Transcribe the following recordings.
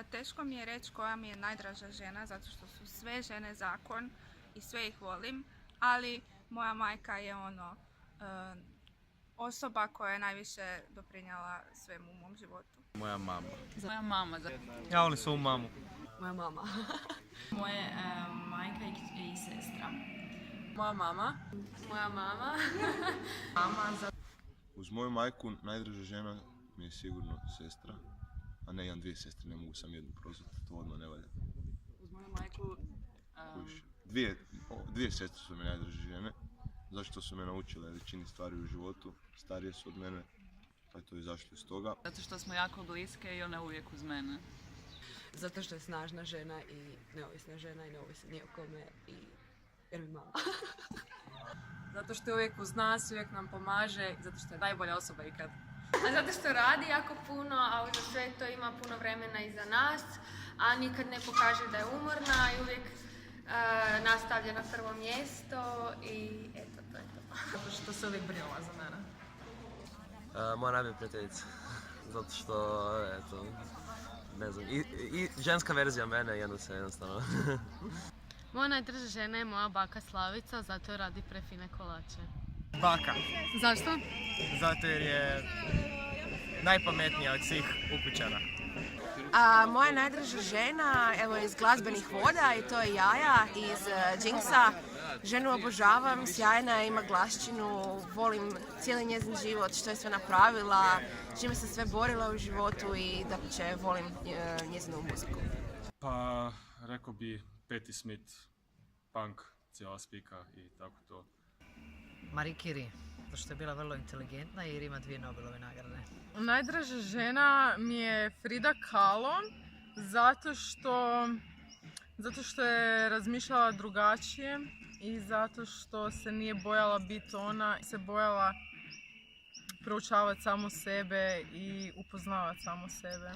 Teško mi je reći koja mi je najdraža žena, zato što su sve žene zakon i sve ih volim, ali moja majka je osoba koja je najviše doprinijela svemu u mom životu. Moja mama. Moja mama. Ja volim svoju mamu. Moja mama. Moje majka i sestra. Moja mama. Moja mama. Uz moju majku najdraža žena mi je sigurno sestra, a ne imam dvije sestre, ne mogu sam jednu prozvati, to odmah ne valja. Uz moju majku... Dvije sestre su mi najdraže žene, zašto su me naučile većini stvari u životu, starije su od mene, pa je to izašlo iz toga. Zato što smo jako bliske i ona uvijek uz mene. Zato što je snažna žena i neovisna žena i ne ovisi ni o kome i jer mi mama. Zato što je uvijek uz nas, uvijek nam pomaže i zato što je najbolja osoba ikad. A zato što radi jako puno, a uza sve to ima puno vremena iza nas, a nikad ne pokaže da je umorna i uvijek nastavlja na prvo mjesto i eto, to je to. Zato što se uvijek brinula za mene. Moja najbolja prijateljica. Zato što, eto, ne znam, i ženska verzija mene jednostavno. Moja najdraža žena je moja baka Slavica, zato je radi prefine kolače. Baka. Zašto? Zato jer je najpametnija od svih ukućana. Moja najdraža žena, evo, iz glazbenih voda i to je Jaja iz Jinxa. Ženu obožavam, sjajna je, ima glaščinu, volim cijeli njezin život, što je sve napravila, čime se sve borila u životu i dapače volim njezinu muziku. Pa, rekao bi Patti Smith, punk, cijela spika i tako to. Marie Curie, zato što je bila vrlo inteligentna jer ima 2 Nobelove nagrade. Najdraža žena mi je Frida Kahlo, zato što je razmišljala drugačije i zato što se nije bojala biti ona, se bojala proučavati samo sebe i upoznavati samo sebe.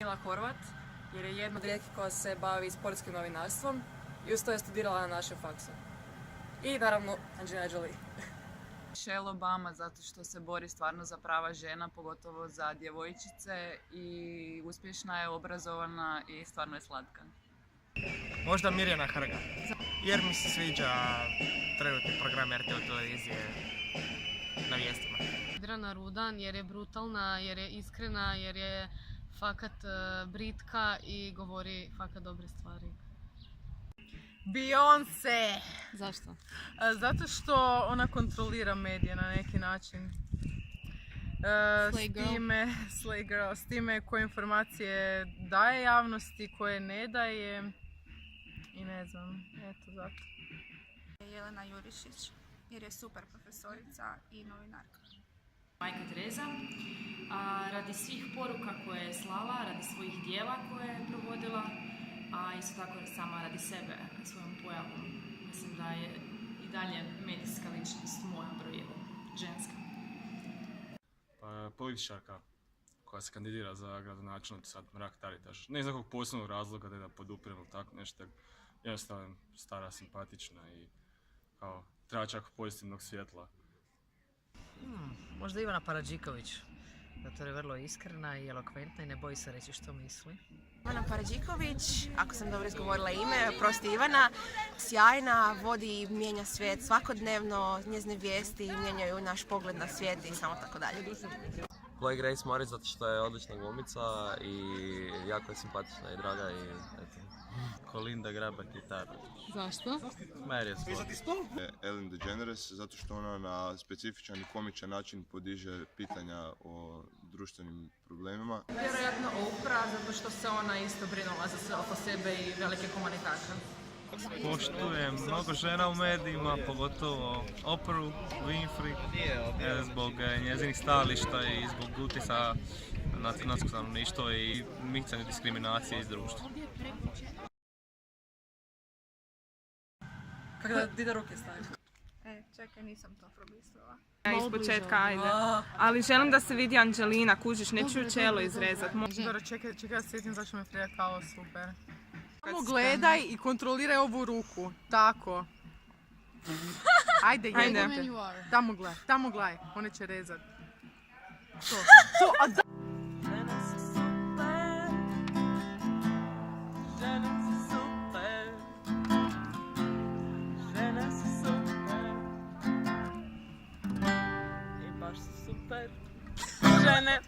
Mila Horvat, jer je jedna od rijetkih koja se bavi sportskim novinarstvom i uz to je studirala na našem faksu. I naravno Angelina Jolie. Michelle Obama, zato što se bori stvarno za prava žena, pogotovo za djevojčice i uspješna je, obrazovana i stvarno je slatka. Možda Mirjana Hrga, jer mi se sviđa trenutni program RTL televizije na vijestima. Drana Rudan jer je brutalna, jer je iskrena, jer je fakat britka i govori fakat dobre stvari. Beyoncé! Zašto? Zato što ona kontrolira medije na neki način. Slay girl, s time koje informacije daje javnosti, koje ne daje i ne znam, eto zato. Jelena Jurišić, jer je super profesorica i novinarka. Majka Tereza, radi svih poruka koje je slala, radi svojih dijela koje je provodila, a isto tako sama radi sebe svojom pojavom. Mislim da je i dalje medijska ličnost moja broj 1, ženska. Pa, političarka koja se kandidira za gradonačelnicu, sad Mrak-Taritaš. Ne iz nekog posebnog razloga da podupirem ili tako nešto, jednostavno stara, simpatična i kao tračak pozitivnog svjetla. Možda Ivana Paradžiković, zato je vrlo iskrena i elokventna i ne boji se reći što misli. Ivana Paradžiković, ako sam dobro izgovorila ime, prosti Ivana, sjajna, vodi i mijenja svijet svakodnevno, njezine vijesti mijenjaju naš pogled na svijet i samo tako dalje. Chloe Grace Moretz zato što je odlična glumica i jako je simpatična i draga i eto. Kolinda Grabar-Kitarović. Zašto? Marriott Sport. Ellen DeGeneres, zato što ona na specifičan i komičan način podiže pitanja o društvenim problemima. Vjerojatno Oprah, zato što se ona isto brinula za sve oko sebe i velike komunikator. Poštujem mnogo žena u medijima, pogotovo Oprah Winfrey, zbog njezinih stajališta i zbog utjecaja na hrvatsko stanovništvo i micanje diskriminacije iz društva. Kako da ti da ruke staviš? Čekaj, nisam to promislila. Iz početka, ajde. Ali želim da se vidi Angelina, kužiš, neću ju čelo izrezat. Dobro, čekaj da se sjetim zašto me Frida Kahlo super. Samo gledaj i kontroliraj ovu ruku, tako. Ajde, jebate. Tamo gledaj, ona će rezat. To, a da... super. Žene.